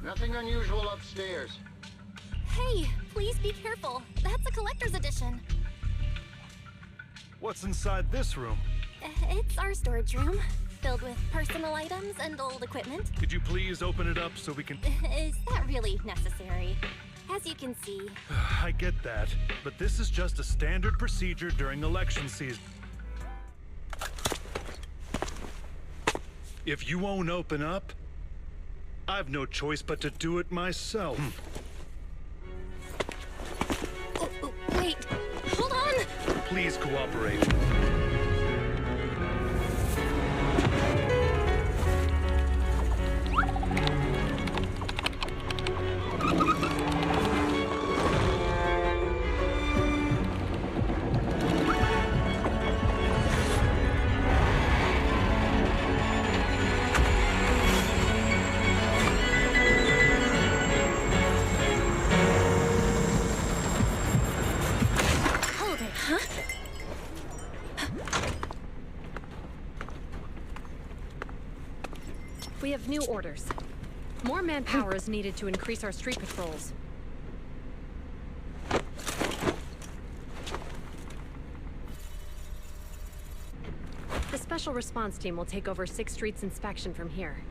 Nothing unusual upstairs. Hey, please be careful. That's a collector's edition. What's inside this room? It's our storage room, filled with personal items and old equipment. Could you please open it up so we can... Is that really necessary? As you can see... I get that, but this is just a standard procedure during election season. If you won't open up, I've no choice but to do it myself. Oh, wait, hold on! Please cooperate. We have new orders. More manpower is needed to increase our street patrols. The special response team will take over 6th Street's inspection from here.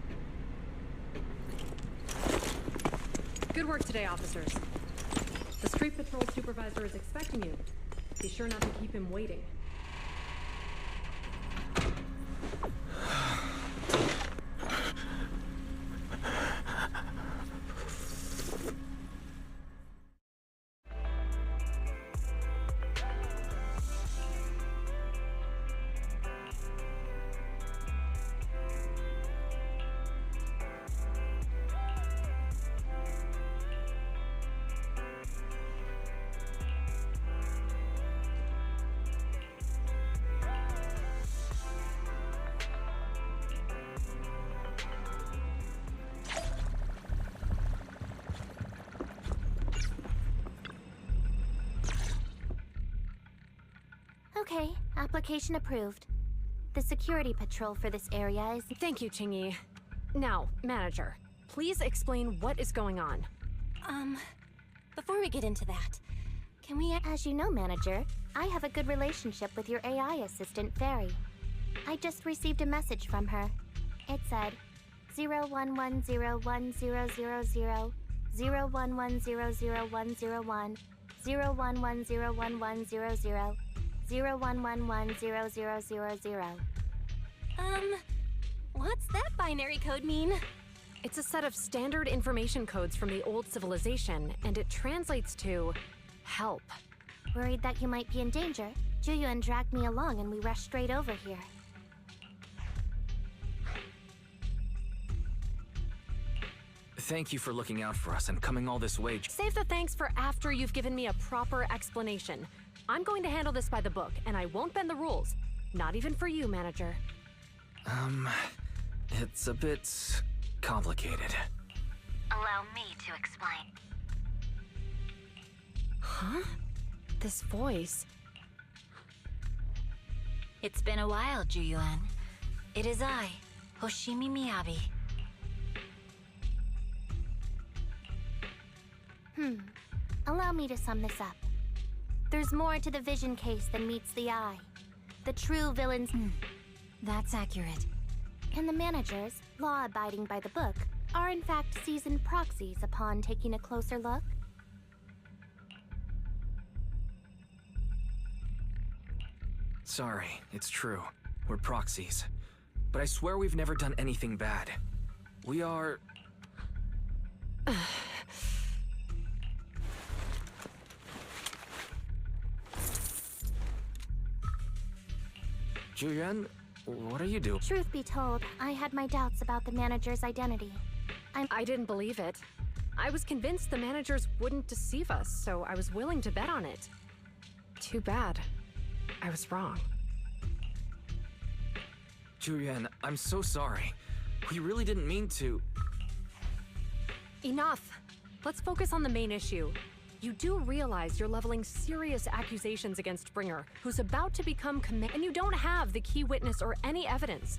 Good work today, officers. The street patrol supervisor is expecting you. Be sure not to keep him waiting. Okay, application approved. The security patrol for this area is... Thank you, Chingy. Now, manager, please explain what is going on. Before we get into that, can we... As you know, manager, I have a good relationship with your AI assistant, Fairy. I just received a message from her. It said, 01101000, 01100101, 01101100, 01110000. What's that binary code mean? It's a set of standard information codes from the old civilization, and it translates to help. Worried that you might be in danger, Juyuan dragged me along and we rushed straight over here. Thank you for looking out for us and coming all this way. Save the thanks for after you've given me a proper explanation. I'm going to handle this by the book, and I won't bend the rules. Not even for you, manager. It's a bit complicated. Allow me to explain. Huh? This voice... It's been a while, Juyuan. It is I, Hoshimi Miyabi. Allow me to sum this up. There's more to the vision case than meets the eye. The true villains... That's accurate. And the managers, law-abiding by the book, are in fact seasoned proxies upon taking a closer look. Sorry, it's true. We're proxies. But I swear we've never done anything bad. We are... Juyuan, what are you doing? Truth be told, I had my doubts about the manager's identity. I didn't believe it. I was convinced the managers wouldn't deceive us, so I was willing to bet on it. Too bad. I was wrong. Juyuan, I'm so sorry. We really didn't mean to... Enough! Let's focus on the main issue. You do realize you're leveling serious accusations against Springer, who's about to become and you don't have the key witness or any evidence.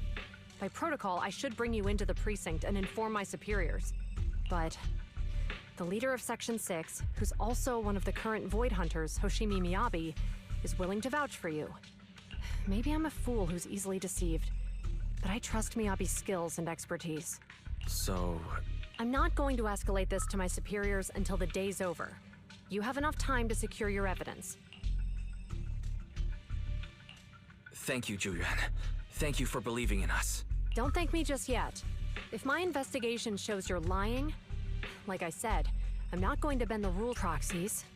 By protocol, I should bring you into the precinct and inform my superiors. but the leader of Section 6, who's also one of the current Void Hunters, Hoshimi Miyabi, is willing to vouch for you. Maybe I'm a fool who's easily deceived, but I trust Miyabi's skills and expertise. So... I'm not going to escalate this to my superiors until the day's over. You have enough time to secure your evidence. Thank you, Julian. Thank you for believing in us. Don't thank me just yet. If my investigation shows you're lying, like I said, I'm not going to bend the rule proxies.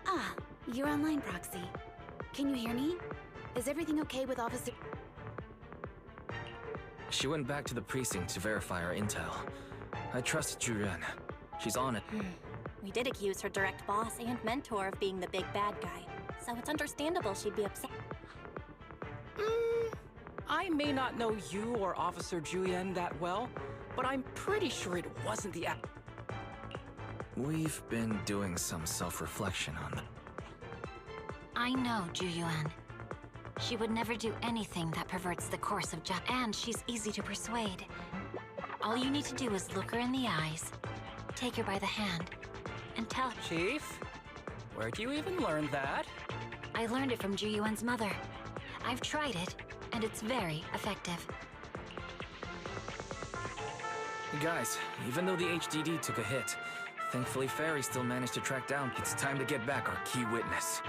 Ah, your online proxy. Can you hear me? Is everything okay with Officer... She went back to the precinct to verify our intel. I trust Julian. She's on it. We did accuse her direct boss and mentor of being the big bad guy, so it's understandable she'd be upset. I may not know you or Officer Julian that well, but I'm pretty sure it wasn't the We've been doing some self-reflection on that. I know Julian. She would never do anything that perverts the course of justice, and she's easy to persuade. All you need to do is look her in the eyes, take her by the hand, and tell her. Chief? Where'd you even learn that? I learned it from Juyuan's mother. I've tried it, and it's very effective. Guys, even though the HDD took a hit, thankfully Fairy still managed to track down. It's time to get back our key witness.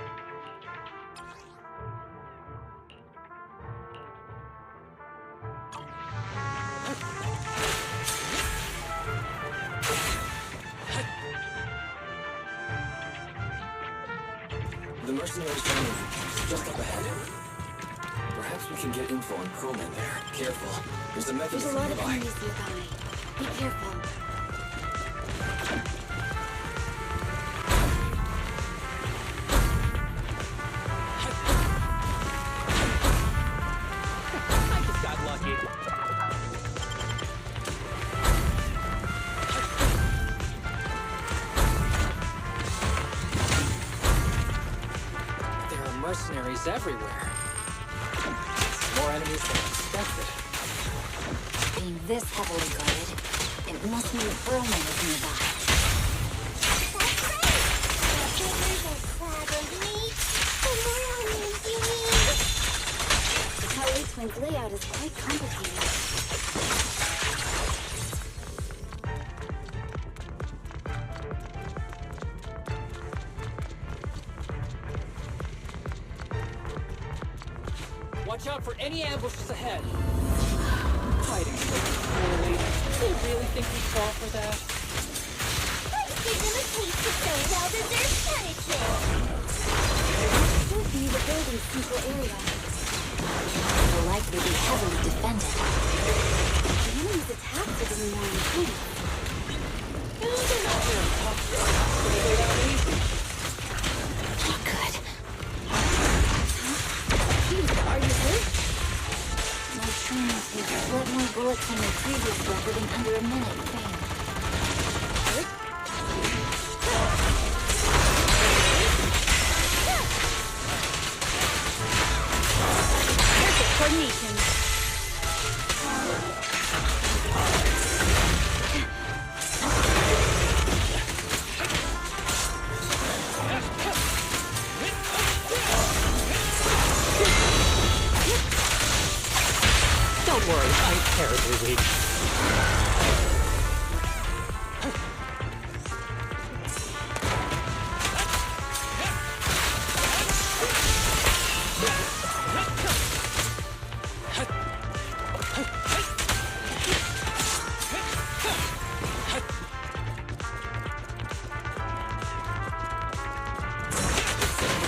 The mercenaries training is just up ahead. Perhaps we can get info on crewmen there. Careful. There's a There's mechanism a lot of nearby. enemies nearby. Be careful. I just got lucky. There are mercenaries everywhere. More enemies than expected. Being this heavily guarded, it must mean Earlman is nearby. The Tower Twins layout is quite complicated. Watch out for any ambushes ahead. Fighting so poorly. They really think we fall for that? Let's give them a taste of their well-deserved punishment! Should be the building's central area. Will likely be heavily defended. The enemy's attacks are getting more intense. They're not very tough. They go down easy. Good. Are you hurt? My training takes clicks on your previous record in under a minute failed. Perfect coordination. Don't worry, I'm terribly weak.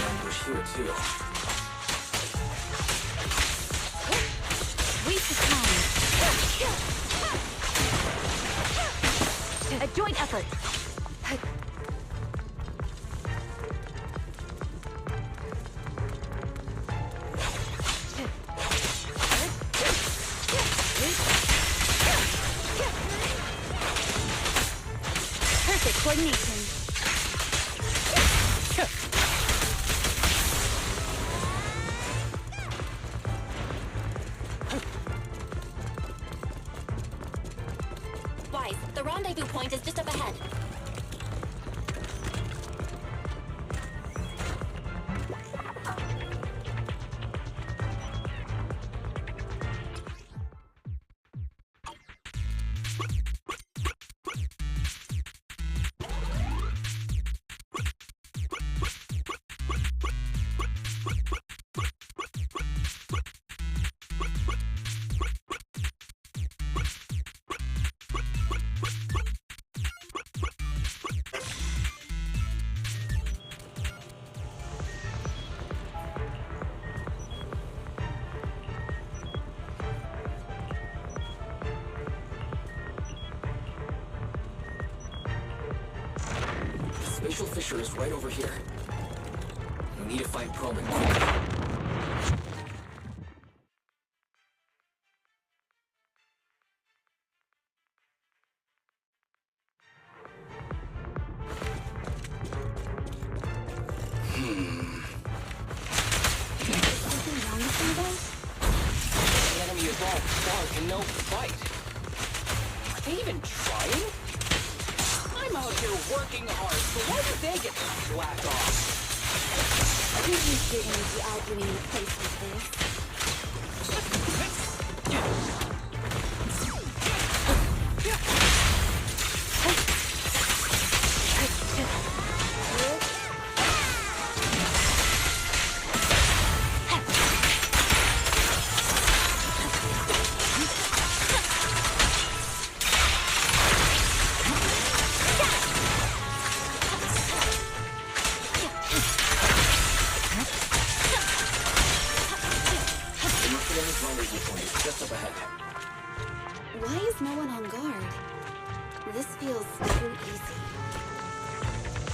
Ambush here too. A joint effort. Perfect coordination. Wise, the rendezvous point is just up ahead. Spatial fissure is right over here. We need to find Proman quickly. Something wrong with Menebas? The enemy is all bark and no fight. Are they even trying? I'm out here working hard, so why do they get to slack off? Who's getting into arguing in a place like this? Just up ahead. Why is no one on guard? This feels too easy.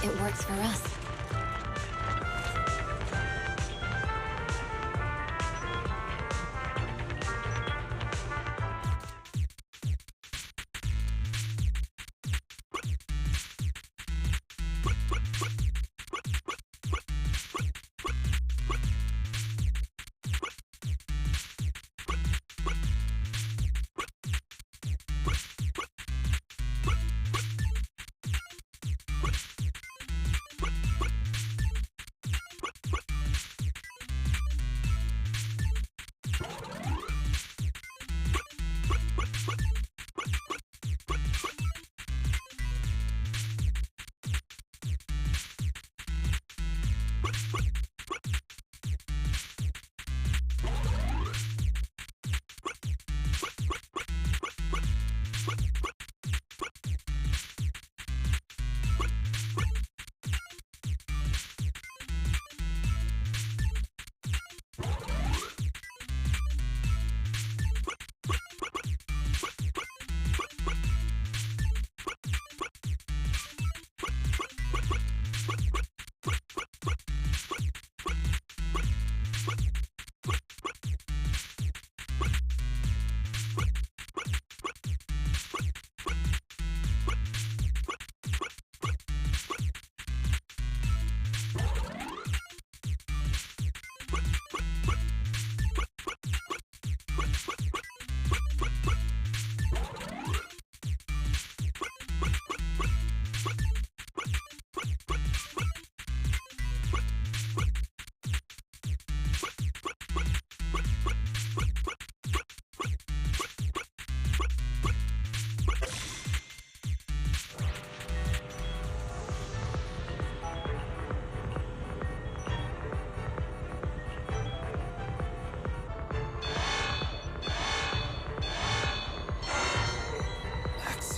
It works for us.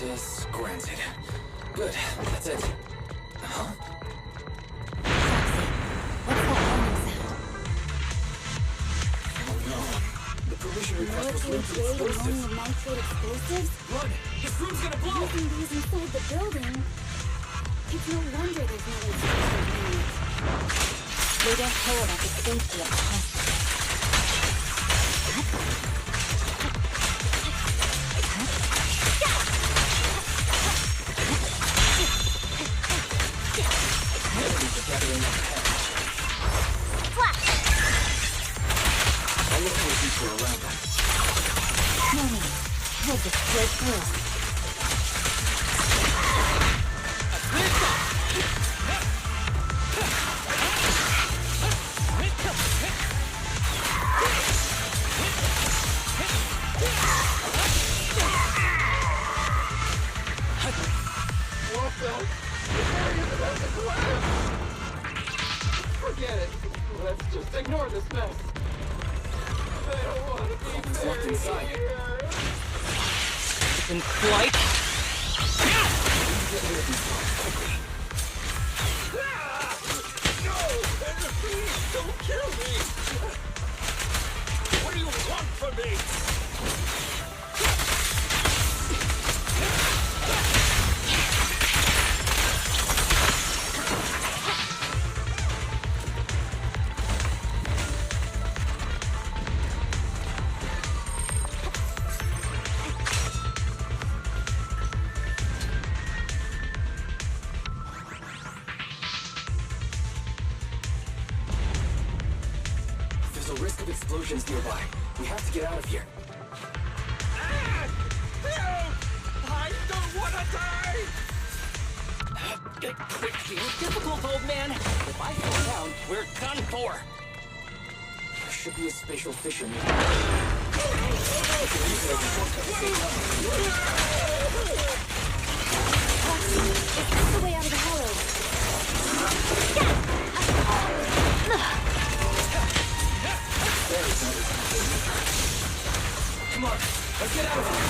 Access granted. Good, that's it. Huh? What's that warning sound? Oh no. The permission request was linked to Military grade explosives. ammonium nitrate explosives? Run! His room's gonna blow! Using these inside the building? It's no wonder there's no inspection unit. They don't care about the safety of the hospital. Enemies are gathering up ahead. I'll look for a detour around them. No, head just straight through. Forget it. Let's just ignore this mess. I don't want to be It's locked inside. In flight? Get rid of these guys quickly. No! Please don't kill me! What do you want from me? There's a risk of explosions nearby. We have to get out of here. I don't want to die! Quit being difficult, old man. If I fall down, we're done for. There should be a spatial fissure nearby. We can use it as a shortcut to save time. It's just the way out of the hollow. Come on, let's get out of here.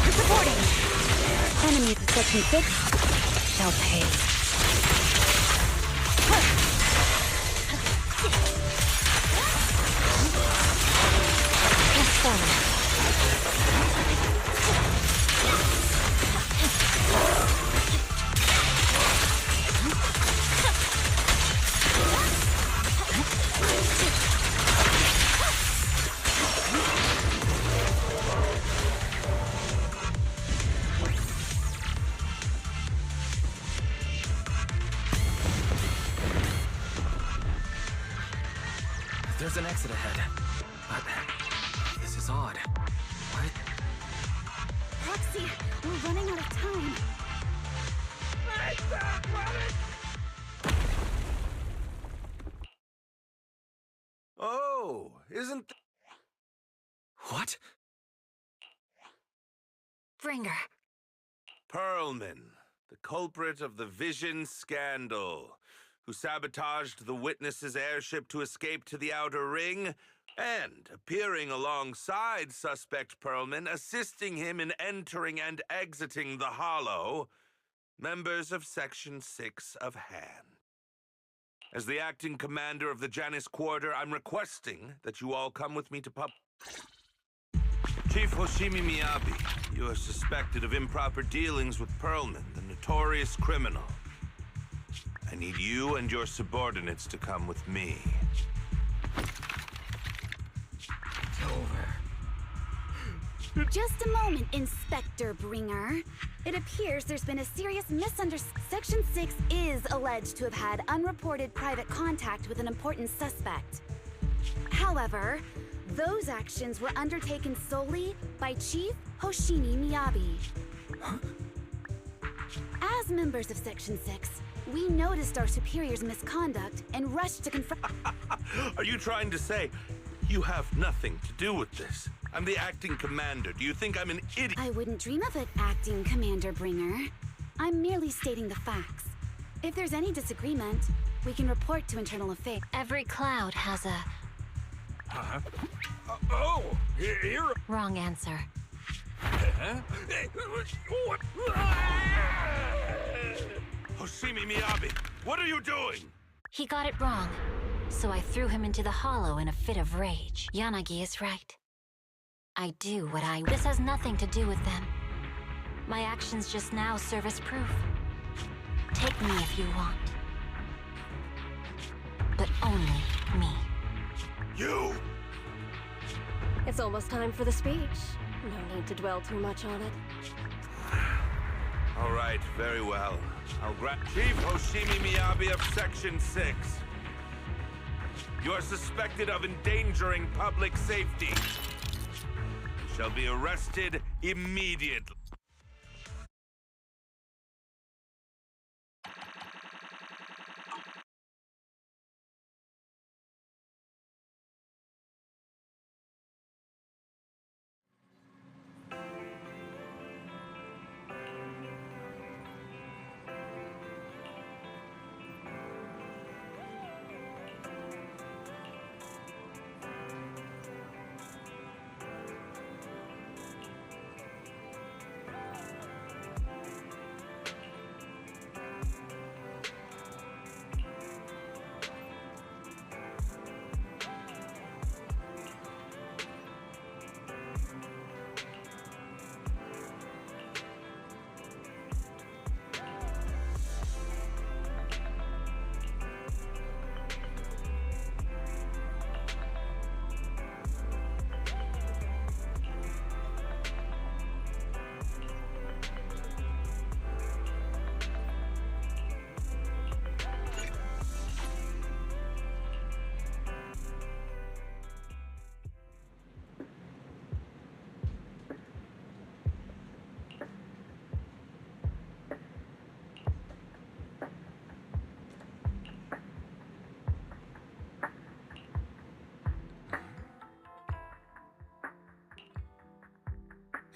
Reporting. Enemies of Section 6 shall pay. Press forward. There's an exit ahead. But this is odd. What? Proxy, we're running out of time. Oh, isn't What? Bringer. Perlman, the culprit of the Vision scandal, who sabotaged the witness's airship to escape to the Outer Ring, and appearing alongside suspect Perlman, assisting him in entering and exiting the Hollow, members of Section 6 of Han. As the acting commander of the Janus Quarter, I'm requesting that you all come with me to Chief Hoshimi Miyabi, you are suspected of improper dealings with Perlman, the notorious criminal. I need you and your subordinates to come with me. Just a moment, Inspector Bringer. It appears there's been a serious misunderstanding. Section 6 is alleged to have had unreported private contact with an important suspect. However, those actions were undertaken solely by Chief Hoshimi Miyabi. As members of Section 6, we noticed our superior's misconduct and rushed to confront. Are you trying to say you have nothing to do with this? I'm the acting commander. Do you think I'm an idiot? I wouldn't dream of it, Acting Commander Bringer. I'm merely stating the facts. If there's any disagreement, We can report to Internal Affairs. Every cloud has a Huh? Oh, here. wrong answer. Huh? What? Hoshimi Miyabi, what are you doing? He got it wrong, so I threw him into the hollow in a fit of rage. Yanagi is right. I do what I... This has nothing to do with them. My actions just now serve as proof. Take me if you want. But only me. You! It's almost time for the speech. No need to dwell too much on it. All right, very well. I'll grab Chief Hoshimi Miyabi of Section 6. You are suspected of endangering public safety. You shall be arrested immediately.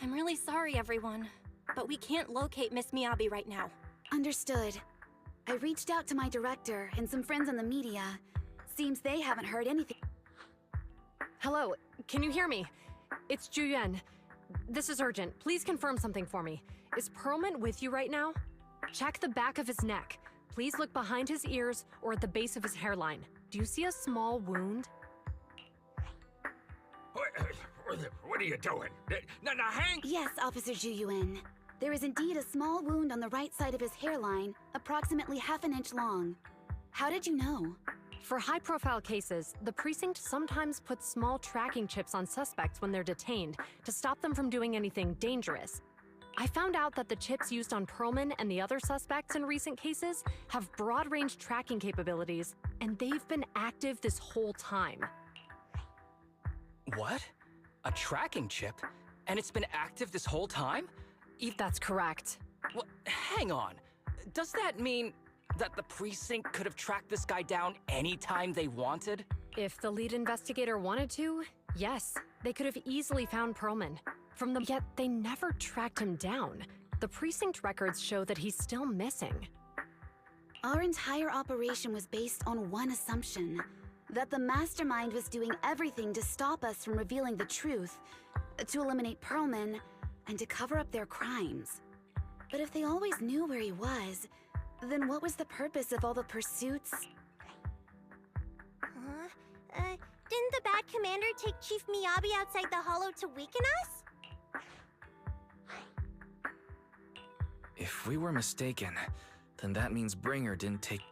I'm really sorry, everyone, but we can't locate Miss Miyabi right now. Understood. I reached out to my director and some friends in the media. Seems they haven't heard anything. Hello, can you hear me? It's Juyuan. This is urgent. Please confirm something for me. Is Perlman with you right now? Check the back of his neck. Please look behind his ears or at the base of his hairline. Do you see a small wound? What are you doing? Now, hang! Yes, Officer Juyuan. There is indeed a small wound on the right side of his hairline, approximately half an inch long. How did you know? For high-profile cases, the precinct sometimes puts small tracking chips on suspects when they're detained to stop them from doing anything dangerous. I found out that the chips used on Perlman and the other suspects in recent cases have broad-range tracking capabilities, and they've been active this whole time. What? A tracking chip? And it's been active this whole time? That's correct. What? Hang on. Does that mean that the precinct could have tracked this guy down anytime they wanted? If the lead investigator wanted to, yes, they could have easily found Perlman. Yet they never tracked him down. The precinct records show that he's still missing. Our entire operation was based on one assumption. That the mastermind was doing everything to stop us from revealing the truth, to eliminate Perlman, and to cover up their crimes. But if they always knew where he was, then what was the purpose of all the pursuits? Didn't the bad commander take Chief Miyabi outside the hollow to weaken us? If we were mistaken, then that means Bringer didn't take...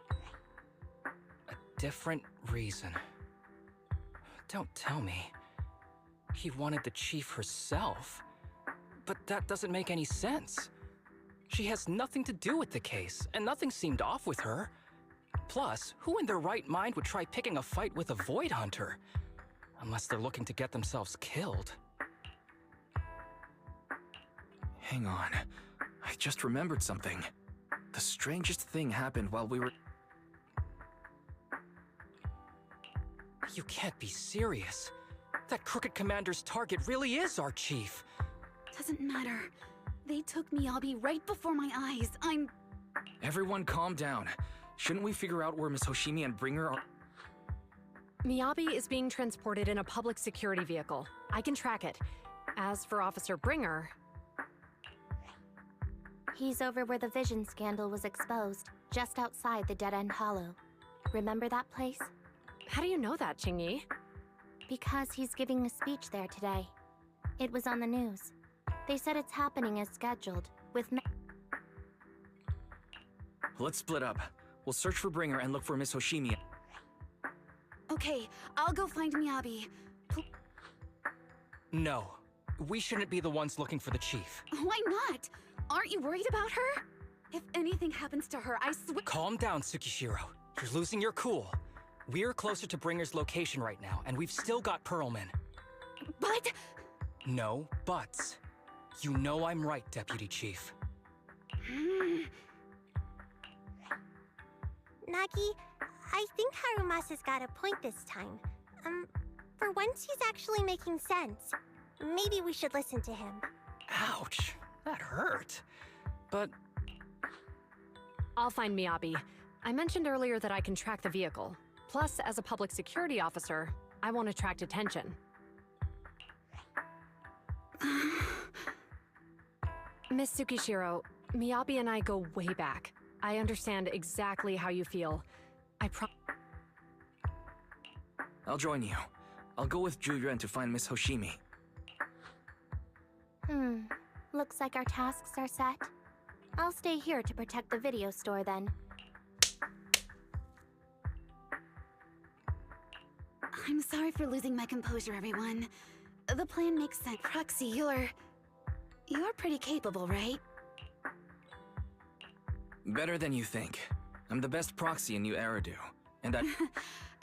different reason. Don't tell me. He wanted the chief herself. But that doesn't make any sense. She has nothing to do with the case, and nothing seemed off with her. Plus, who in their right mind would try picking a fight with a Void Hunter? Unless they're looking to get themselves killed. Hang on. I just remembered something. The strangest thing happened while we were... You can't be serious. That crooked commander's target really is our chief. Doesn't matter. They took Miyabi right before my eyes. Everyone calm down. Shouldn't we figure out where Miss Hoshimi and Bringer are? Miyabi is being transported in a public security vehicle. I can track it. As for Officer Bringer... He's over where the vision scandal was exposed, just outside the Dead End Hollow. Remember that place? How do you know that, Qingyi? Because he's giving a speech there today. It was on the news. They said it's happening as scheduled, with Let's split up. We'll search for Bringer and look for Miss Hoshimi. Okay, I'll go find Miyabi. No. We shouldn't be the ones looking for the chief. Why not? Aren't you worried about her? If anything happens to her, I swear— Calm down, Tsukishiro. You're losing your cool. We're closer to Bringer's location right now, and we've still got Pearlman. But— No buts. You know I'm right, Deputy Chief. Nagi, I think Harumasa's got a point this time. For once he's actually making sense. Maybe we should listen to him. Ouch. That hurt. But... I'll find Miyabi. I mentioned earlier that I can track the vehicle. Plus, as a public security officer, I won't attract attention. Miss Tsukishiro, Miyabi and I go way back. I understand exactly how you feel. I'll join you. I'll go with Zhu Yuan to find Miss Hoshimi. Looks like our tasks are set. I'll stay here to protect the video store then. I'm sorry for losing my composure, everyone. The plan makes sense. Proxy, you're pretty capable, right? Better than you think. I'm the best proxy in New Eridu, and I...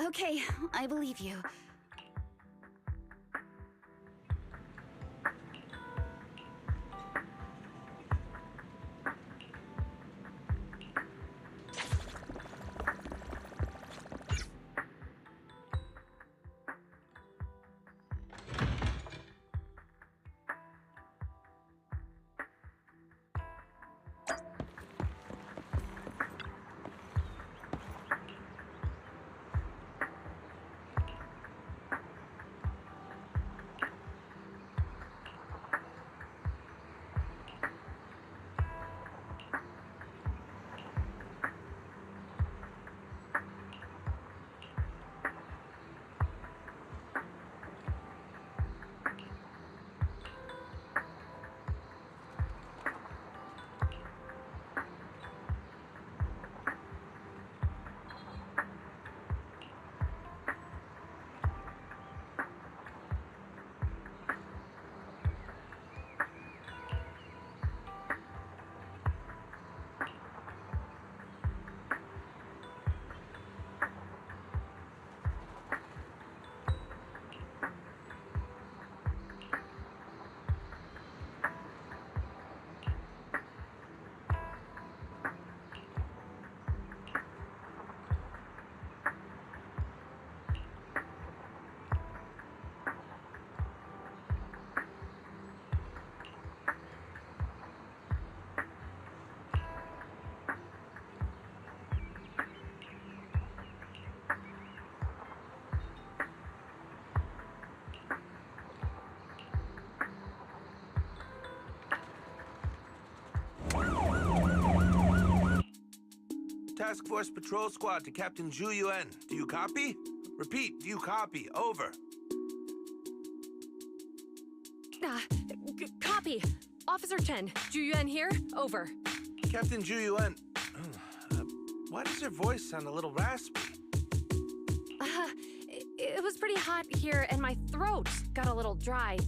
Okay, I believe you. Task Force Patrol Squad to Captain Zhu Yuan. Do you copy? Repeat, do you copy? Over. Copy. Officer Chen, Zhu Yuan here. Over. Captain Zhu Yuan. Why does your voice sound a little raspy? It was pretty hot here, and my throat got a little dry.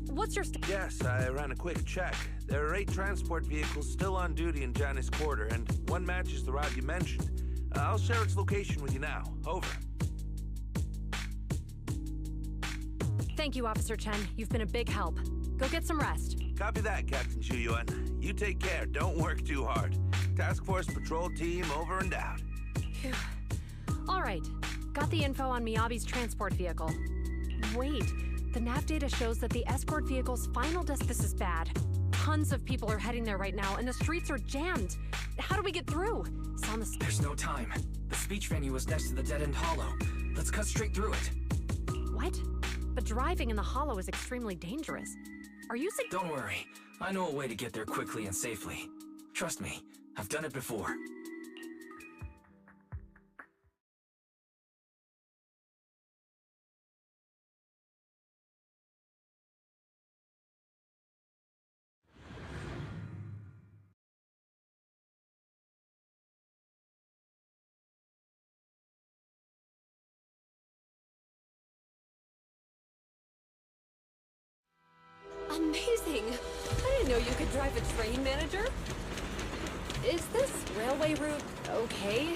What's your... Yes, I ran a quick check. There are 8 transport vehicles still on duty in Janice Quarter, and one matches the route you mentioned. I'll share its location with you now. Over. Thank you, Officer Chen. You've been a big help. Go get some rest. Copy that, Captain Zhu Yuan. You take care. Don't work too hard. Task Force Patrol Team over and out. Phew. All right. Got the info on Miyabi's transport vehicle. Wait. The nav data shows that the escort vehicle's final This is bad. Tons of people are heading there right now, and the streets are jammed. How do we get through? Sound the... There's no time. The speech venue is next to the dead-end hollow. Let's cut straight through it. What? But driving in the hollow is extremely dangerous. Are you Don't worry. I know a way to get there quickly and safely. Trust me, I've done it before. Amazing! I didn't know you could drive a train, manager. Is this railway route okay?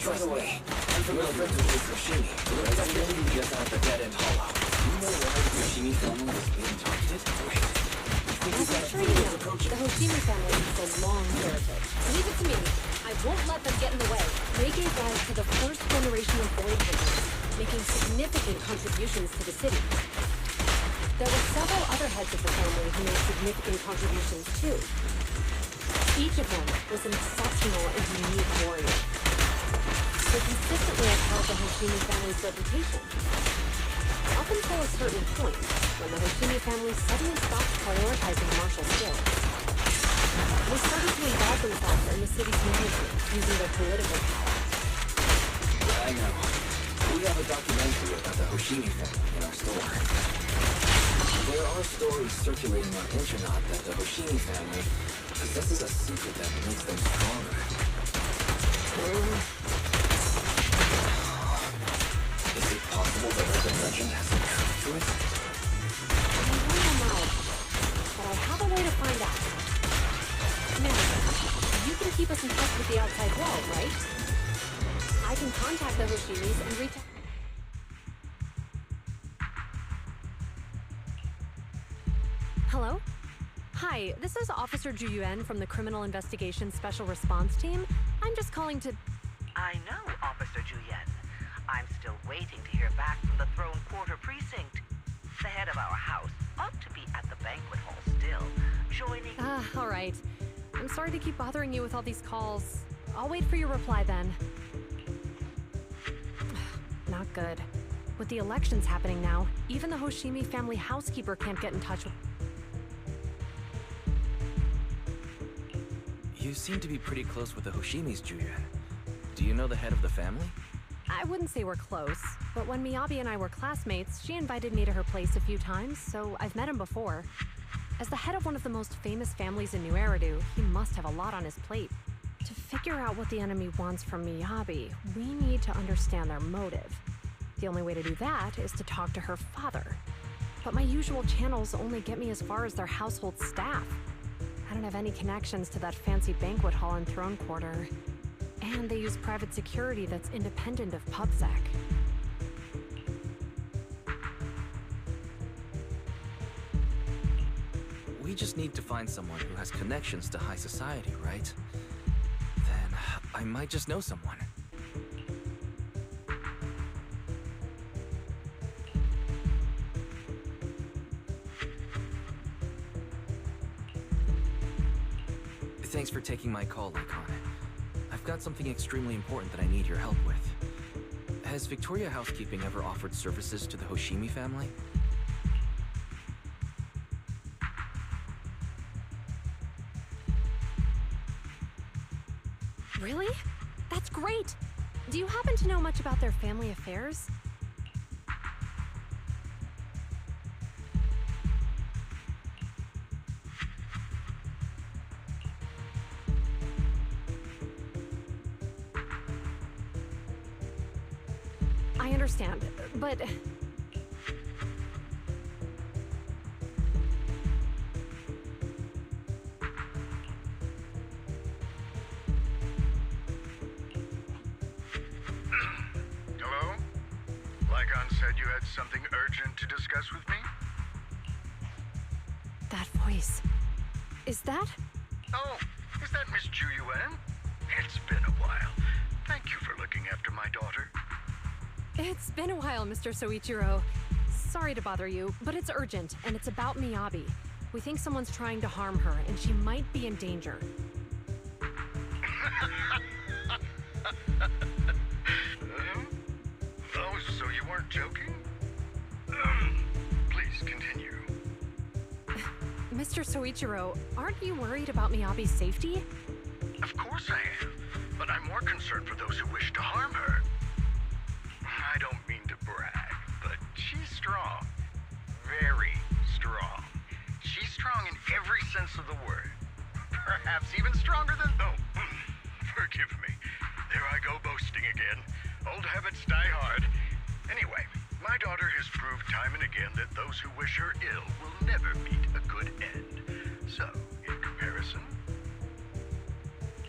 By the way, I'm familiar with Yoshimi. That's the only meet us out the dead-end hollow. Do you know why the Yoshimi family was being targeted? Wait. As I'm sure you know, the Hoshimi family has a long heritage. Leave it to me. I won't let them get in the way. They gave rise to the first generation of void hunters, making significant contributions to the city. There were several other heads of the family who made significant contributions too. Each of them was an exceptional and unique warrior. They consistently upheld the Hoshimi family's reputation. Up until a certain point, when the Hoshimi family suddenly stopped prioritizing martial skills. They started to involve themselves in the city's management using their political power. Yeah, I know. We have a documentary about the Hoshimi family in our store. There are stories circulating on the internet that the Hoshimi family possesses a secret that makes them stronger. Is it possible that the legend has some truth to it? I don't know, but I have a way to find out. Manager, you can keep us in touch with the outside world, right? I can contact the Hoshimis and reach out. Hello? Hi, this is Officer Juyuan from the Criminal Investigation Special Response Team. I'm just calling to... I know, Officer Juyuan. I'm still waiting to hear back from the Throne Quarter Precinct. The head of our house ought to be at the banquet hall still, joining... all right. I'm sorry to keep bothering you with all these calls. I'll wait for your reply then. Not good. With the elections happening now, even the Hoshimi family housekeeper can't get in touch with... You seem to be pretty close with the Hoshimis, Juyuan. Do you know the head of the family? I wouldn't say we're close, but when Miyabi and I were classmates, she invited me to her place a few times, so I've met him before. As the head of one of the most famous families in New Eridu, he must have a lot on his plate. To figure out what the enemy wants from Miyabi, we need to understand their motive. The only way to do that is to talk to her father. But my usual channels only get me as far as their household staff. I don't have any connections to that fancy banquet hall in Throne Quarter. And they use private security that's independent of PubSec. We just need to find someone who has connections to high society, right? Then I might just know someone. Thanks for taking my call, Icon. I've got something extremely important that I need your help with. Has Victoria Housekeeping ever offered services to the Hoshimi family? Really? That's great! Do you happen to know much about their family affairs? I understand, but... Hello? Lycon said you had something urgent to discuss with me? That voice... Is that... Oh, is that Miss Juyuan? It's been a while. Thank you for looking after my daughter. It's been a while, Mr. Soichiro. Sorry to bother you, but it's urgent, and it's about Miyabi. We think someone's trying to harm her, and she might be in danger. Oh, so you weren't joking? Please continue. Mr. Soichiro, aren't you worried about Miyabi's safety? Of course I am, but I'm more concerned for those who wish to harm her. I don't mean to brag, but she's strong. Very strong. She's strong in every sense of the word. Perhaps even stronger than... Oh, forgive me. There I go boasting again. Old habits die hard. Anyway, my daughter has proved time and again that those who wish her ill will never meet a good end. So, in comparison,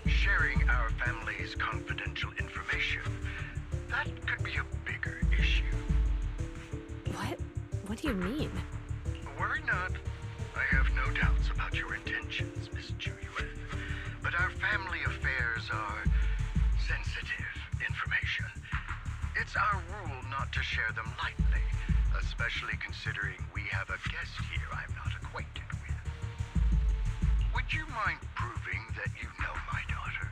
sharing our family's confidential information, that could be a bigger issue. What? What do you mean? Worry not. I have no doubts about your intentions, Miss Ju-Yuan. But our family affairs are sensitive information. It's our rule not to share them lightly, especially considering we have a guest here I'm not acquainted with. Would you mind proving that you know my daughter?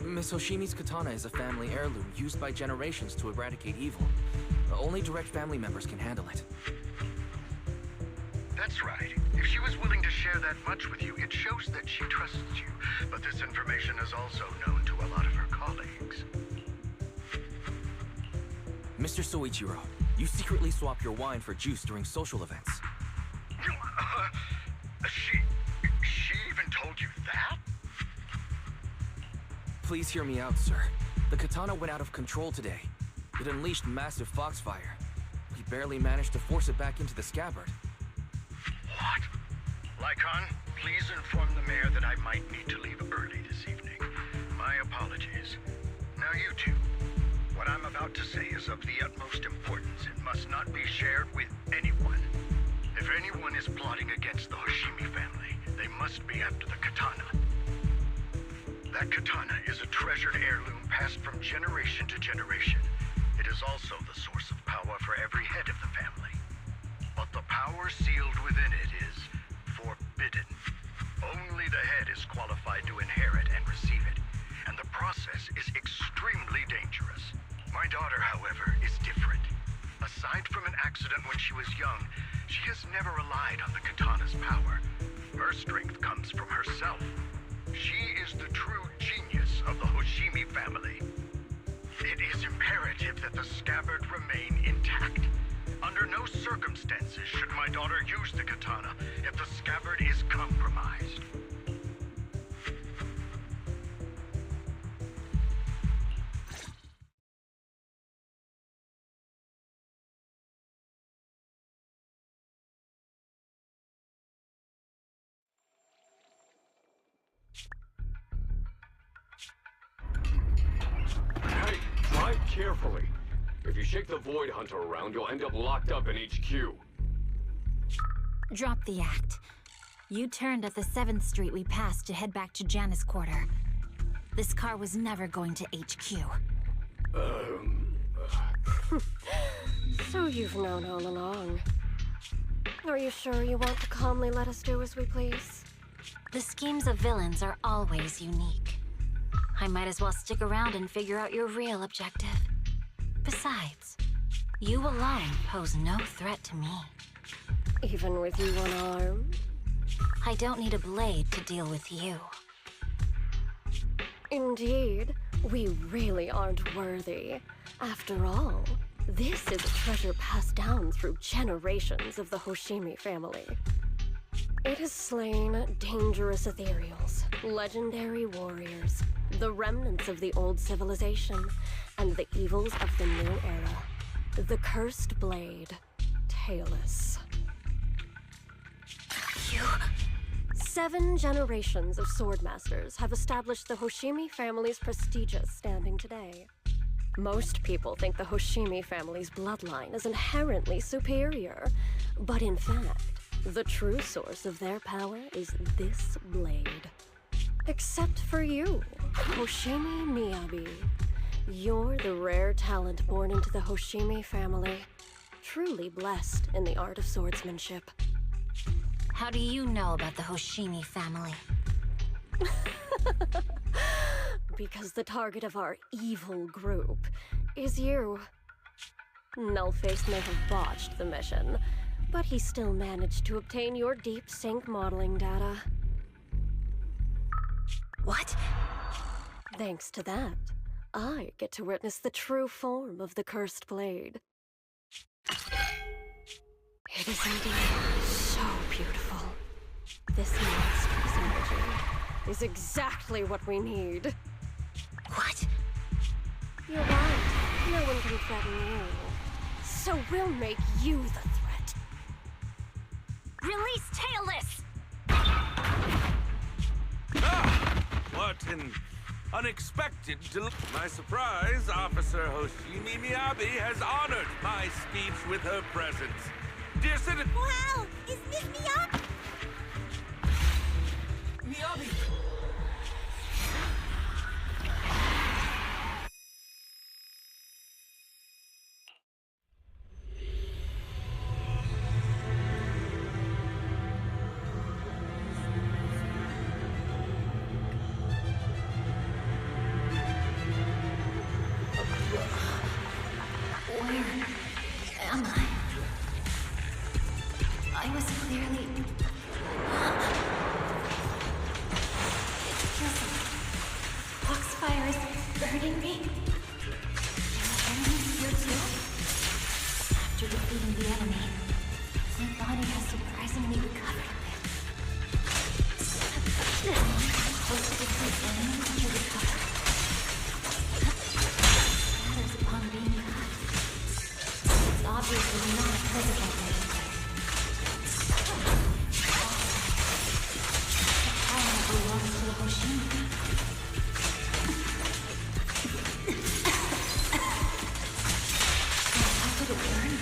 Miss Hoshimi's katana is a family heirloom used by generations to eradicate evil. Only direct family members can handle it. That's right. If she was willing to share that much with you, it shows that she trusts you. But this information is also known to a lot of her colleagues. Mr. Soichiro, you secretly swap your wine for juice during social events. She even told you that? Please hear me out, sir. The katana went out of control today. It unleashed massive foxfire. We barely managed to force it back into the scabbard. What? Lycon, please inform the mayor that I might need to leave early this evening. My apologies. Now you two. What I'm about to say is of the utmost importance and must not be shared with anyone. If anyone is plotting against the Hoshimi family, they must be after the katana. That katana is a treasured heirloom passed from generation to generation. It is also the source of power for every head of the family. But the power sealed within it is forbidden. Only the head is qualified to inherit and receive it, and the process is extremely dangerous. My daughter, however, is different. Aside from an accident when she was young, she has never relied on the katana's power. Her strength comes from herself. She is the true genius of the Hoshimi family. It is imperative that the scabbard remain intact. Under no circumstances should my daughter use the katana if the scabbard is compromised. Hey, drive carefully. If you shake the Void Hunter around, you'll end up locked up in HQ. Drop the act. You turned at the 7th Street we passed to head back to Janus Quarter. This car was never going to HQ. So you've known all along. Are you sure you want to calmly let us do as we please? The schemes of villains are always unique. I might as well stick around and figure out your real objective. Besides, you alone pose no threat to me. Even with you unarmed? I don't need a blade to deal with you. Indeed, we really aren't worthy. After all, this is a treasure passed down through generations of the Hoshimi family. It has slain dangerous ethereals, legendary warriors, the remnants of the old civilization, and the evils of the new era. The cursed blade, Tailless. You... 7 generations of swordmasters have established the Hoshimi family's prestigious standing today. Most people think the Hoshimi family's bloodline is inherently superior, but in fact, the true source of their power is this blade. Except for you, Hoshimi Miyabi. You're the rare talent born into the Hoshimi family. Truly blessed in the art of swordsmanship. How do you know about the Hoshimi family? Because the target of our evil group is you. Nullface may have botched the mission, but he still managed to obtain your deep sync modeling data. What? Thanks to that, I get to witness the true form of the cursed blade. It is indeed so beautiful. This monstrous energy is exactly what we need. What? You're right. No one can threaten you. So we'll make you the threat. Release Tailless! What an unexpected My surprise, Officer Hoshimi Miyabi has honored my speech with her presence. Dear citizen... Wow! Is this Miyabi? Miyabi! Where am I? I was clearly... It feels like Foxfire is burning me. There are enemies here too? After defeating the enemy, my body has surprisingly recovered a bit. Close to defeat enemies to recover. Matters upon being cut. It's obviously not a physical thing. Belongs to the Hoshimi. How could it burn me?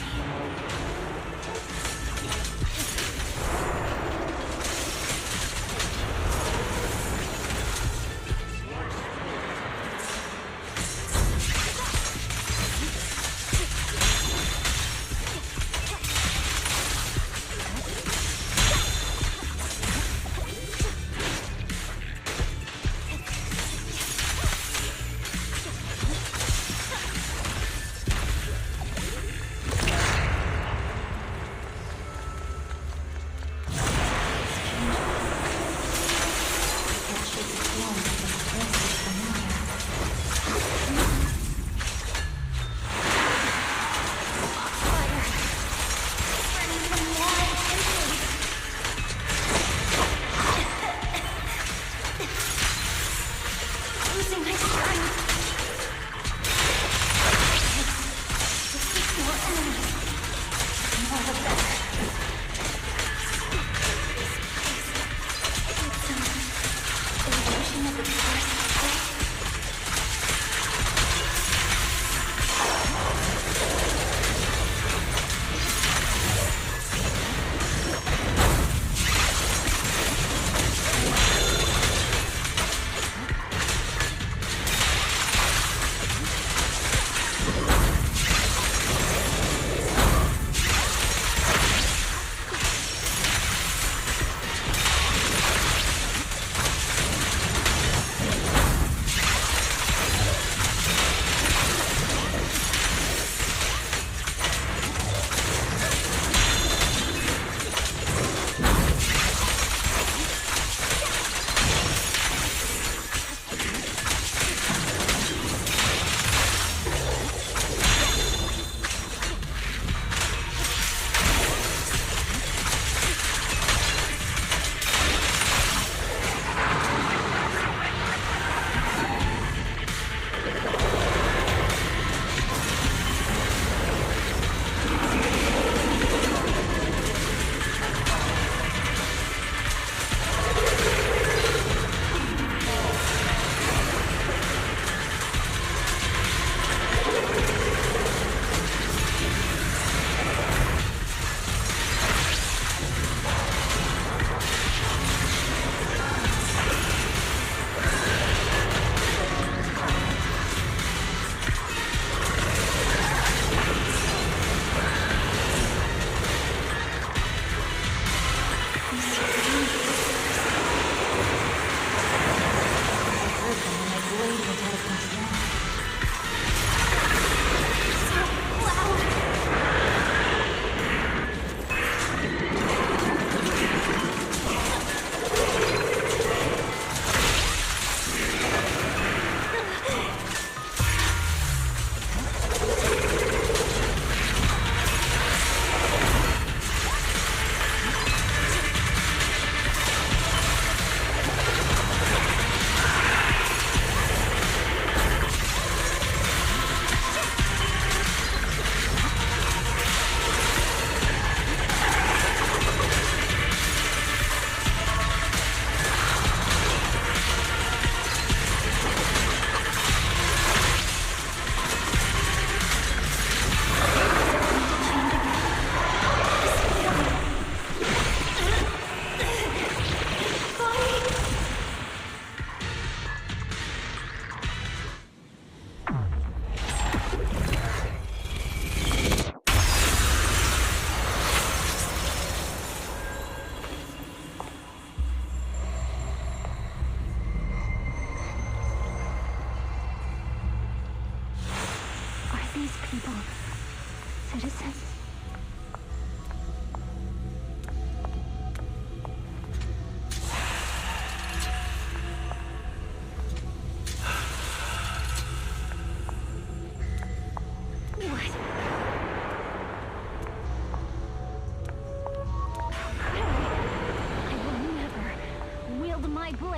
citizen.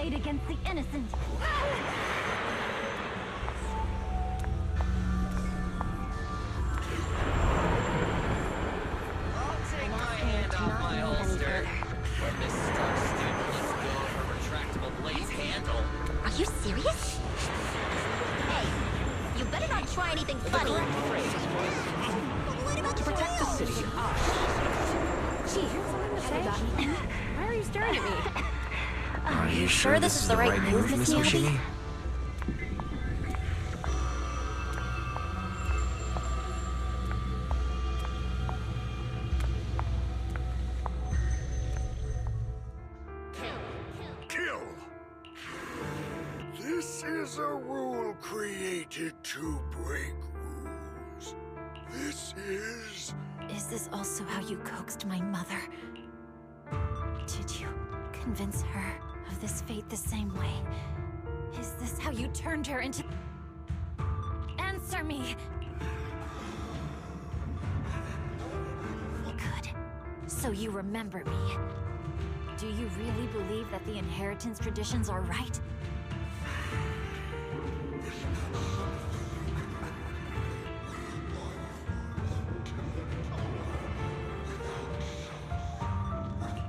Against the innocent. I'll take my hand off my holster. When this star student lets go of her retractable blade's handle. Are you serious? Hey, you better not try anything funny. The correct phrase was What about to protect the city. Gee, here's something to say? Why are you staring at me? Are you sure this is the right move, Miss Miyabi? Kill! This is a rule created to break rules. This is... Is this also how you coaxed my mother? Did you convince her of this fate the same way? Is this how you turned her into... Answer me! Good. So you remember me. Do you really believe that the inheritance traditions are right?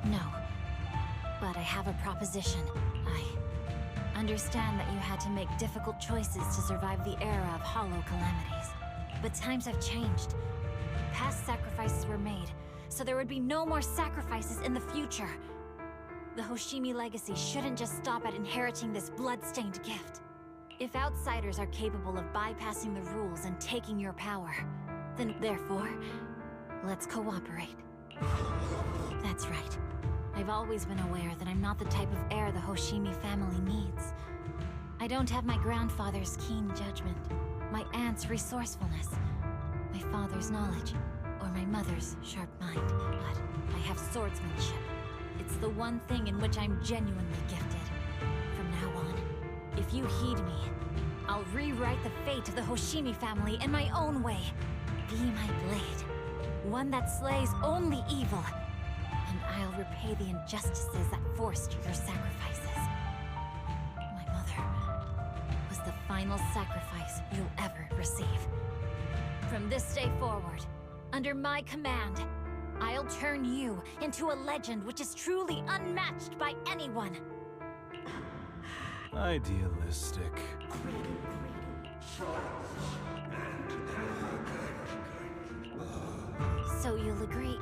No. But I have a proposition. I understand that you had to make difficult choices to survive the era of hollow calamities. But times have changed. Past sacrifices were made, so there would be no more sacrifices in the future. The Hoshimi legacy shouldn't just stop at inheriting this blood-stained gift. If outsiders are capable of bypassing the rules and taking your power, then therefore, let's cooperate. That's right. I've always been aware that I'm not the type of heir the Hoshimi family needs. I don't have my grandfather's keen judgment, my aunt's resourcefulness, my father's knowledge, or my mother's sharp mind, but I have swordsmanship. It's the one thing in which I'm genuinely gifted. From now on, if you heed me, I'll rewrite the fate of the Hoshimi family in my own way. Be my blade, one that slays only evil, and I'll repay the injustices that forced your sacrifices. My mother was the final sacrifice you'll ever receive. From this day forward, under my command, I'll turn you into a legend which is truly unmatched by anyone. Idealistic. So you'll agree?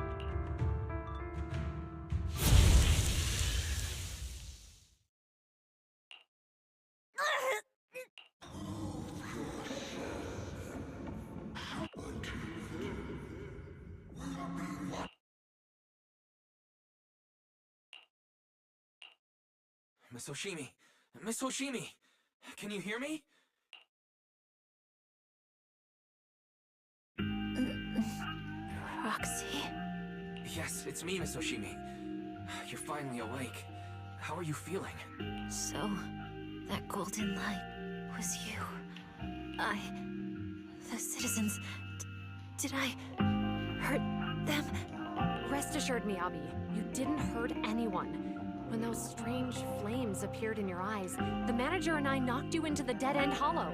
Miss Hoshimi! Miss Hoshimi! Can you hear me? Roxy? Yes, it's me, Miss Hoshimi. You're finally awake. How are you feeling? So, that golden light was you. The citizens... did I hurt them? Rest assured, Miyabi, you didn't hurt anyone. When those strange flames appeared in your eyes, the manager and I knocked you into the dead-end hollow.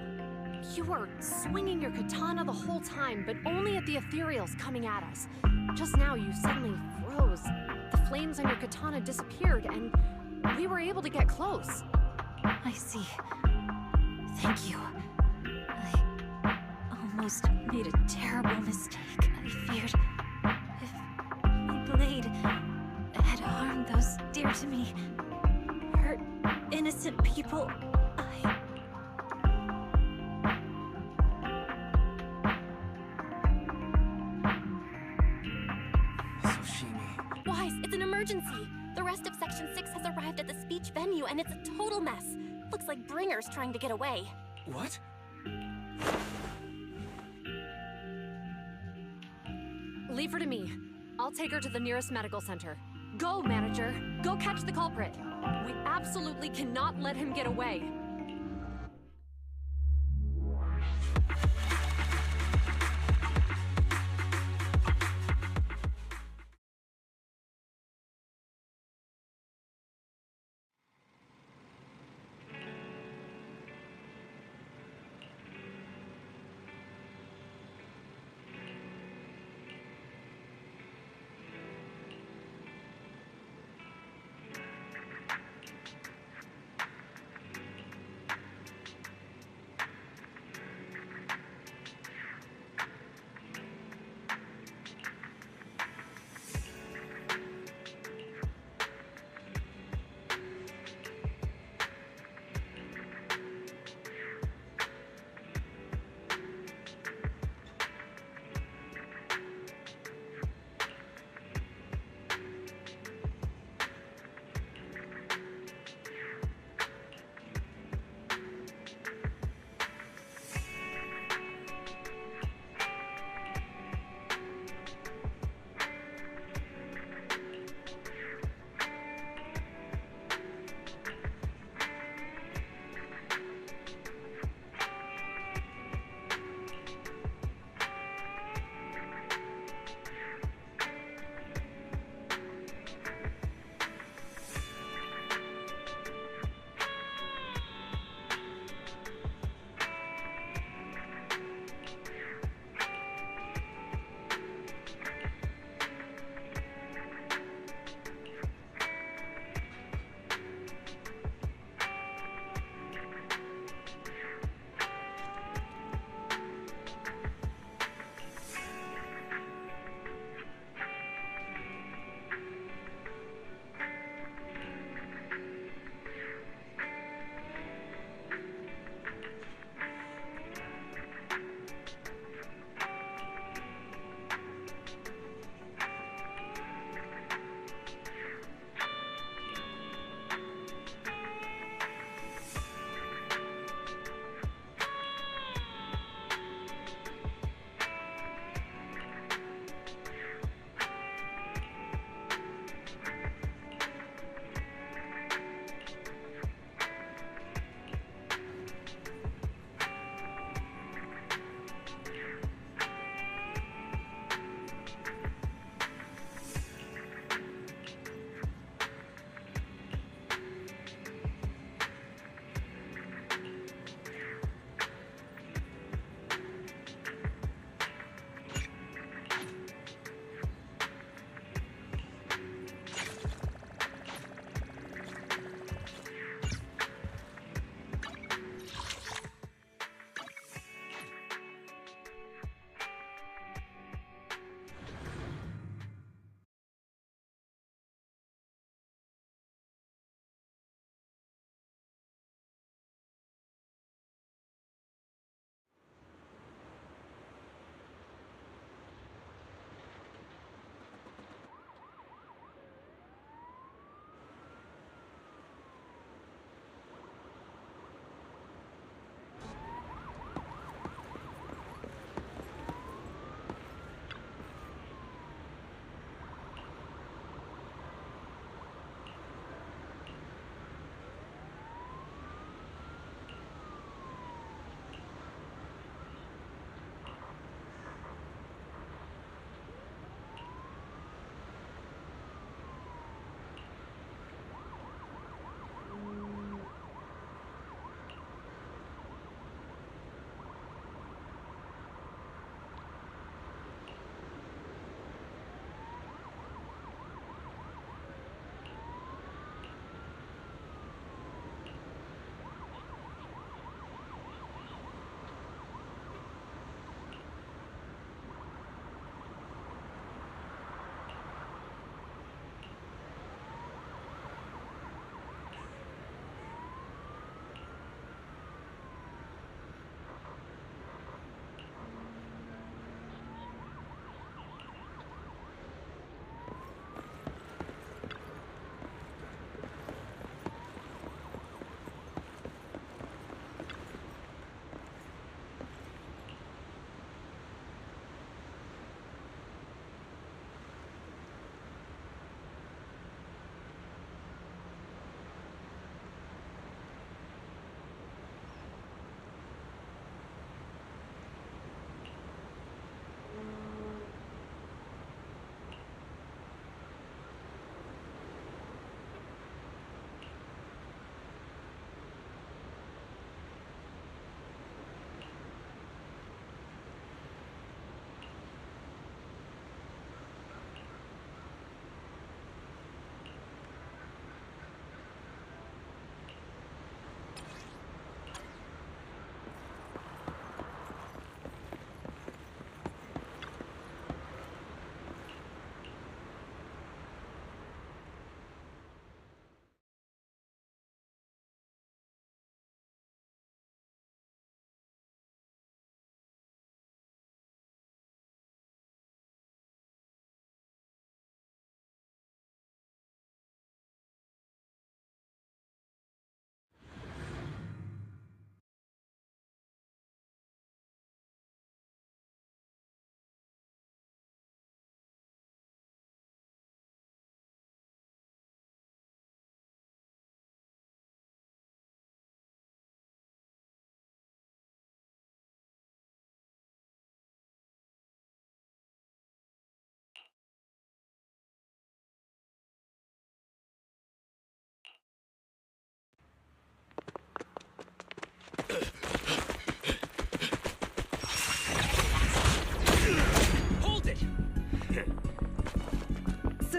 You were swinging your katana the whole time, but only at the ethereals coming at us. Just now, you suddenly froze. The flames on your katana disappeared, and we were able to get close. I see. Thank you. I almost made a terrible mistake. I feared if my blade had harmed those dear to me, hurt innocent people, Hoshimi. Wise, it's an emergency. The rest of Section 6 has arrived at the speech venue, and it's a total mess. Looks like Bringer's trying to get away. What? Leave her to me. I'll take her to the nearest medical center. Go, manager. Go catch the culprit. We absolutely cannot let him get away.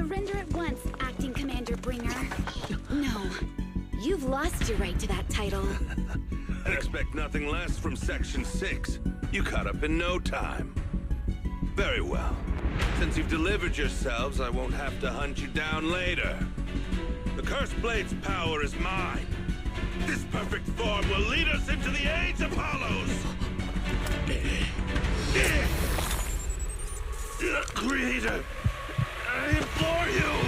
Surrender at once, Acting Commander Bringer. No, you've lost your right to that title. I'd expect nothing less from Section 6. You caught up in no time. Very well. Since you've delivered yourselves, I won't have to hunt you down later. The Cursed Blade's power is mine. This perfect form will lead us into the Age of Hollows! Creator, I implore you!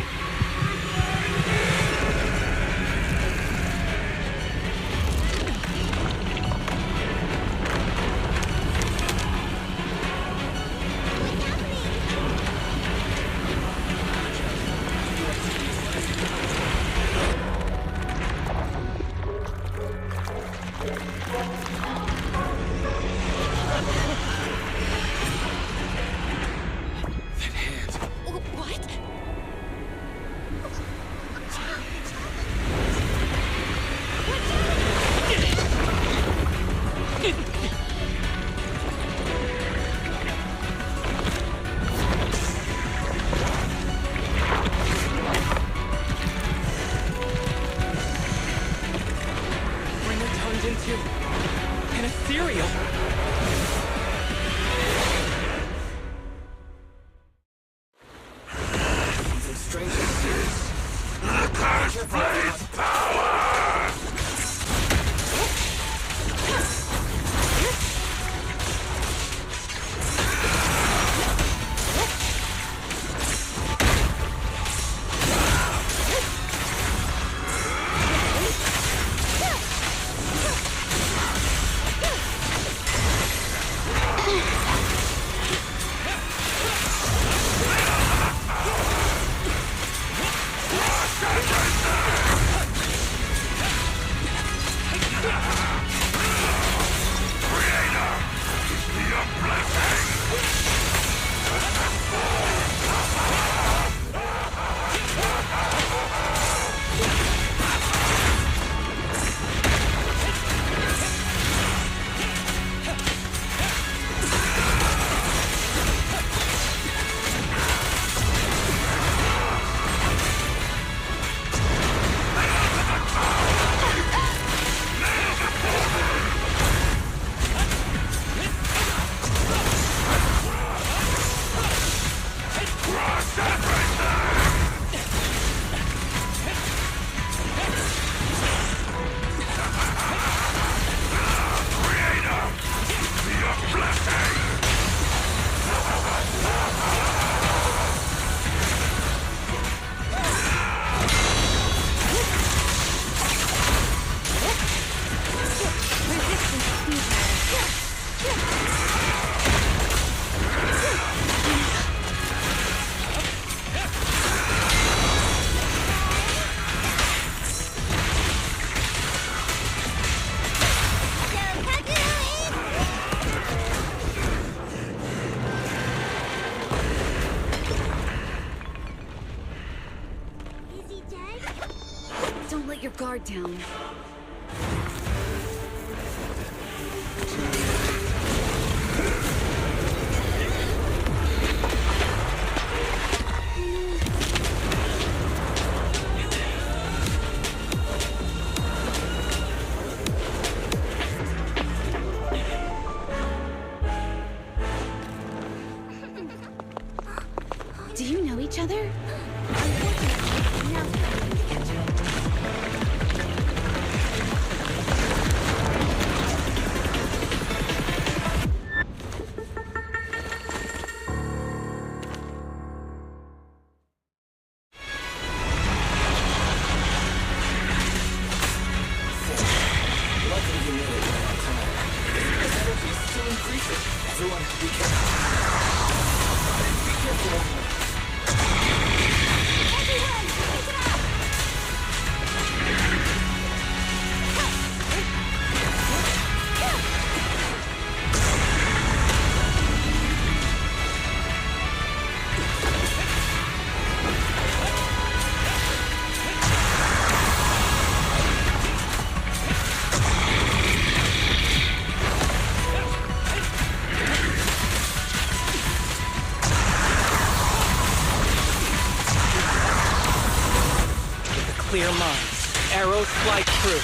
Your guard down. Do you know each other? clear minds. Arrows fly true.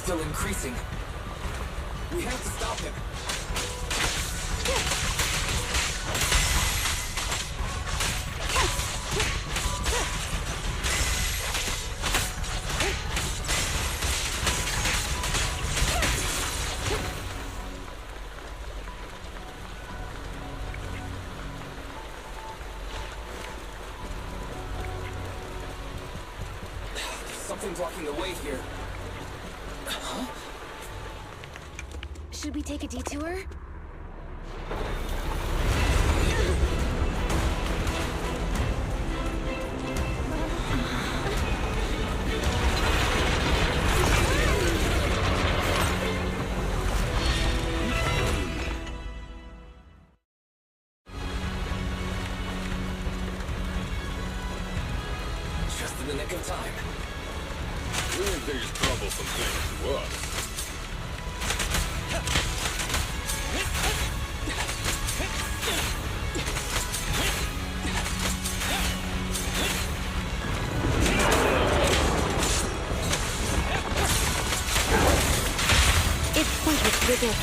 Still increasing. We have to stop him. Something blocking the way here. Huh? Should we take a detour? Just in the nick of time. We ain't these troublesome things to us. It's pointless with it.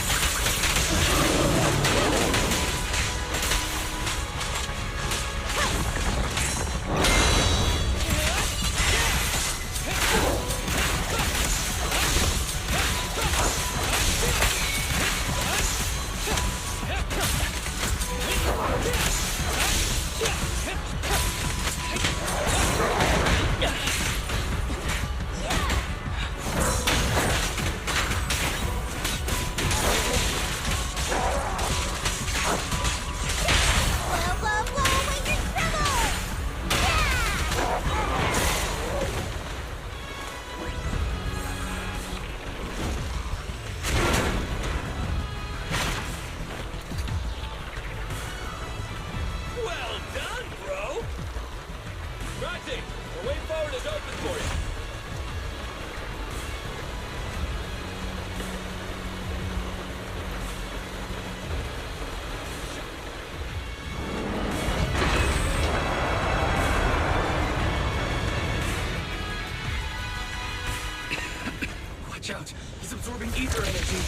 Watch out! He's absorbing ether energy!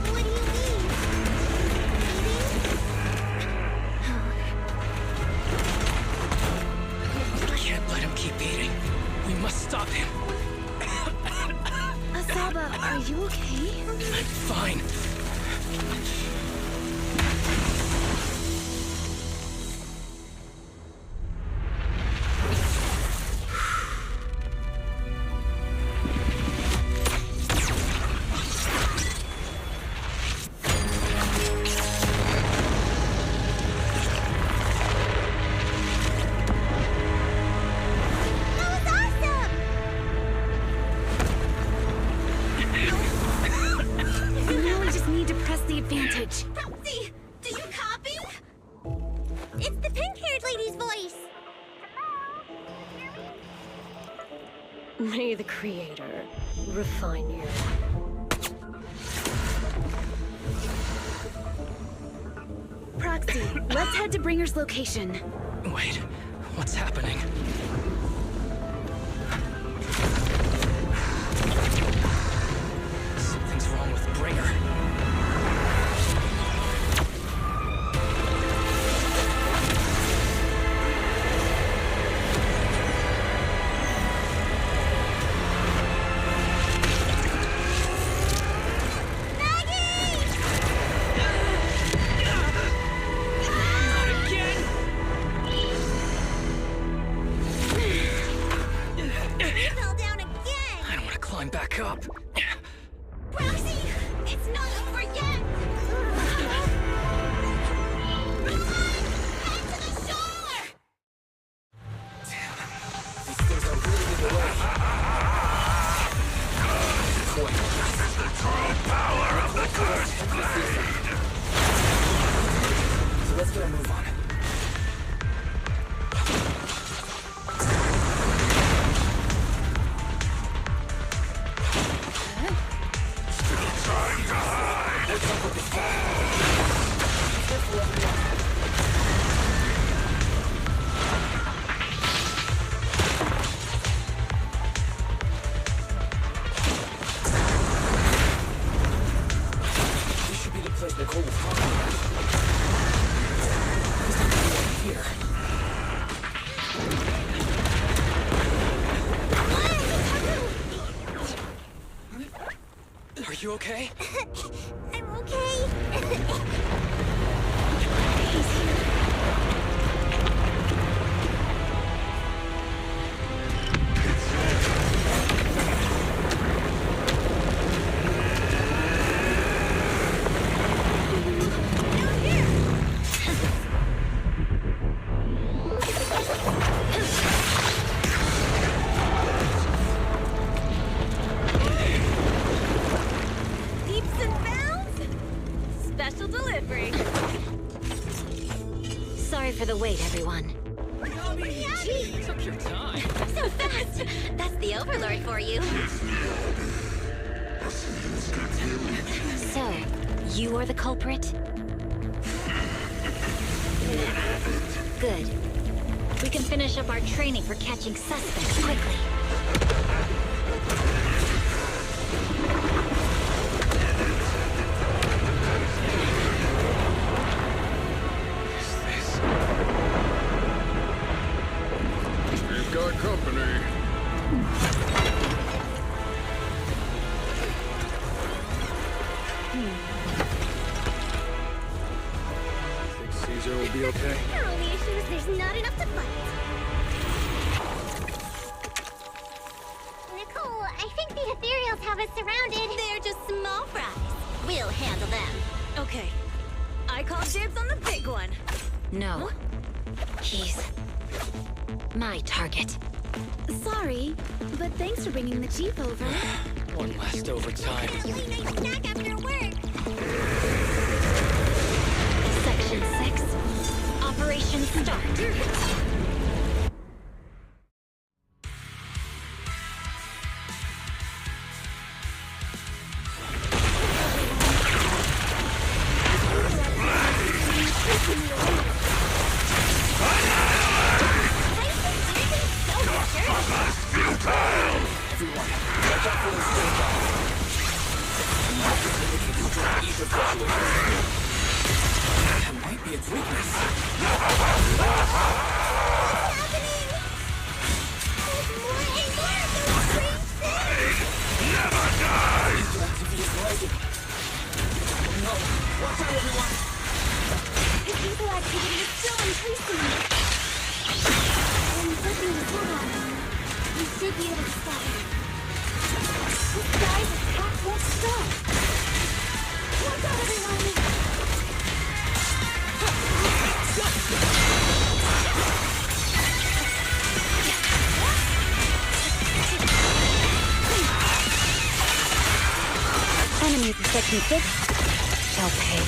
What do you mean? We can't let him keep eating. We must stop him. Asaba, are you okay? I'm fine. Proxy, do you copy? It's the pink-haired lady's voice. May the Creator refine you. Proxy, let's head to Bringer's location. Wait, what's happening? Something's wrong with Bringer. back up. Roxy, it's not over yet! Run! Head to the shore! These things are really in the way. This is the true power of the cursed blade! So let's get a move on. Trying to hide! What's up with this guy? Be careful, everyone. This should be the place Nicole was talking about. There's nothing here. Are you okay? I'm okay. Leaps and bounds? Special delivery. Sorry for the wait, everyone. Gee, took your time. So fast! That's the Overlord for you. So, you are the culprit? Good. We can finish up our training for catching suspects quickly. We've got company. Think Caesar will be okay? Our only issue is there's not enough to fight. Nicole, I think the ethereals have us surrounded. They're just small fries. We'll handle them. Okay. I call dibs on the big one. No. He's my target. Sorry, but thanks for bringing the Chief over. One last overtime. Really nice snack after work. Section 6. Operation Start. Everyone, watch out for those things. That might be its weakness. Never die! Activity is rising. No, watch out, everyone. The evil activity is still increasing. I'm flipping the sword. We should be able to stop it. This guy's attack won't stop. Watch out, everyone! Enemies in Section 6 shall pay.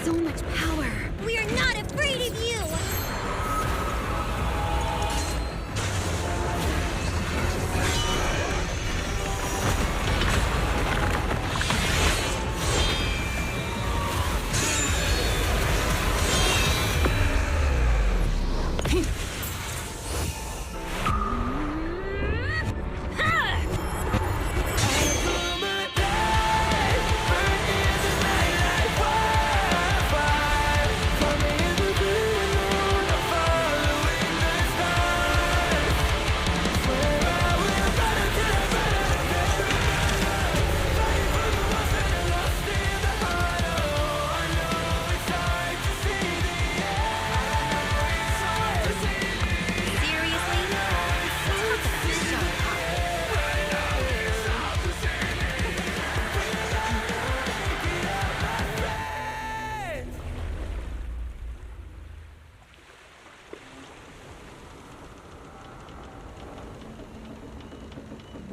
So much power. We are not afraid of you!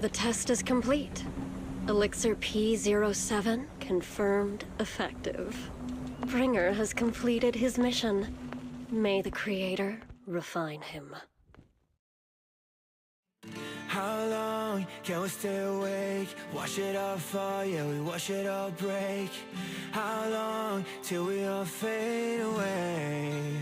The test is complete. Elixir P07 confirmed effective. Bringer has completed his mission. May the Creator refine him. How long can we stay awake? Wash it all fall, yeah, we wash it all break. How long till we all fade away?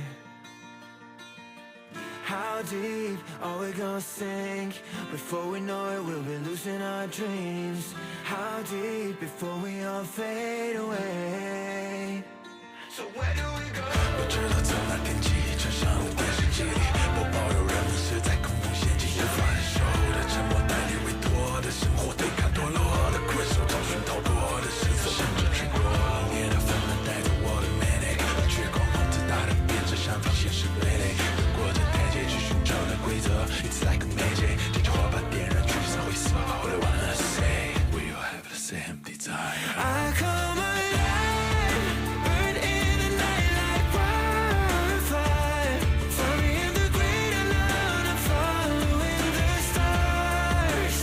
How deep are we gonna sink? Before we know it, we'll be losing our dreams. How deep before we all fade away? So where do we go? 我知道从那天起，穿上了电视机里播报有人物是在空中陷进无法忍受的沉默，带你委托的生活，对抗堕落的困兽，找寻逃脱的绳索，甚至去过冷冽的纷乱，带着我的美丽，绝光光自大的变着想法，现实傀儡。 去寻找的规则 ，It's like a magic， 点着火把点燃橘色灰色。All I wanna say, we all have the same desire. I come alive, burn in the night like wildfire. Find me in the great alone, I'm following the stars.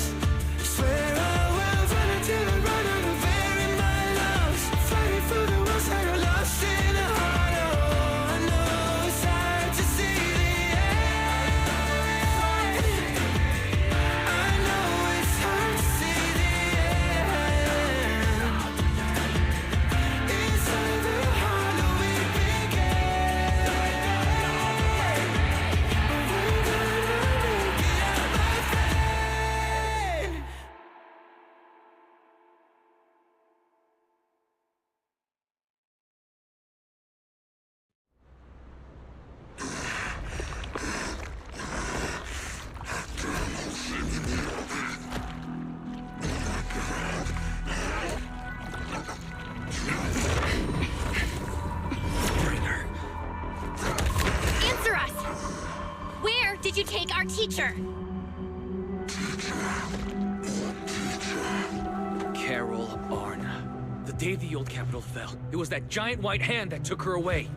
Swear I will run until I run out of air in my lungs. Fighting for the ones that are lost in the heart. Oh, I know it's hard to see. Did you take our teacher? Carol Arn. The day the old capital fell, it was that giant white hand that took her away.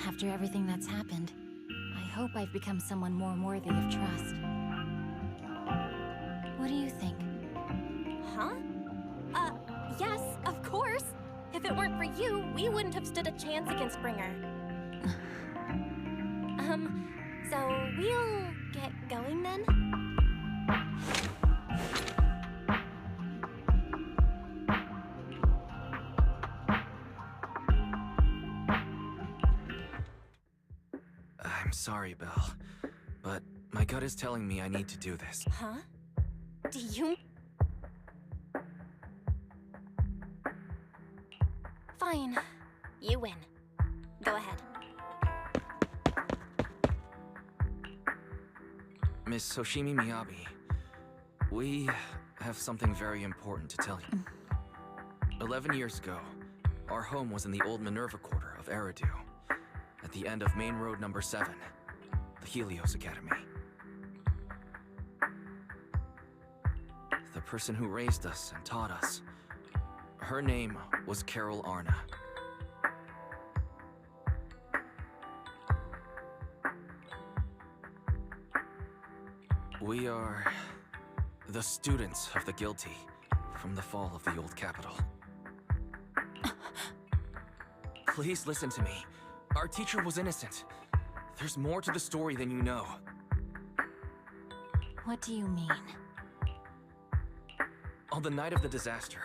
After everything that's happened, I hope I've become someone more worthy of trust. What do you think? Huh? Yes, of course. If it weren't for you, we wouldn't have stood a chance against Springer. So we'll get going then? I'm sorry, Belle, but my gut is telling me I need to do this. Huh? Do you... Fine. You win. Go ahead. Miss Hoshimi Miyabi, we have something very important to tell you. 11 years ago, our home was in the old Minerva quarter of Eridu, at the end of Main Road number 7, the Helios Academy. The person who raised us and taught us, her name was Carol Arna. We are the students of the guilty from the fall of the old capital. Please listen to me. Our teacher was innocent. There's more to the story than you know. What do you mean? On the night of the disaster,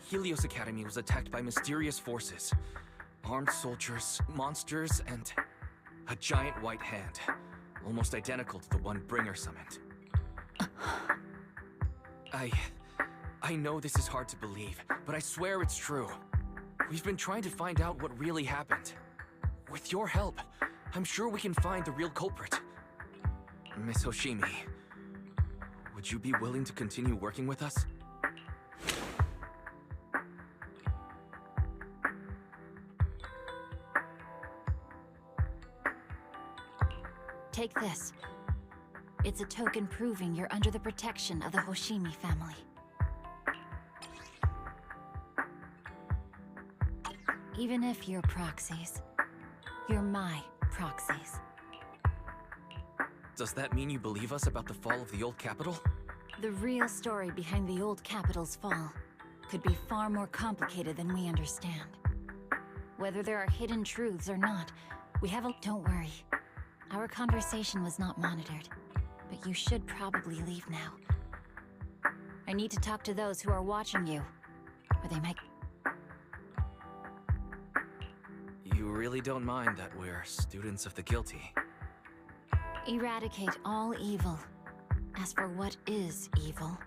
Helios Academy was attacked by mysterious forces. Armed soldiers, monsters, and a giant white hand. Almost identical to the one Bringer summoned. I know this is hard to believe, but I swear it's true. We've been trying to find out what really happened. With your help, I'm sure we can find the real culprit. Miss Hoshimi, would you be willing to continue working with us? Take this. It's a token proving you're under the protection of the Hoshimi family. Even if you're proxies, you're my proxies. Does that mean you believe us about the fall of the old capital? The real story behind the old capital's fall could be far more complicated than we understand. Whether there are hidden truths or not, we haven't... Don't worry. Our conversation was not monitored. but you should probably leave now. I need to talk to those who are watching you, or they might... You really don't mind that we're students of the guilty? Eradicate all evil. As for what is evil,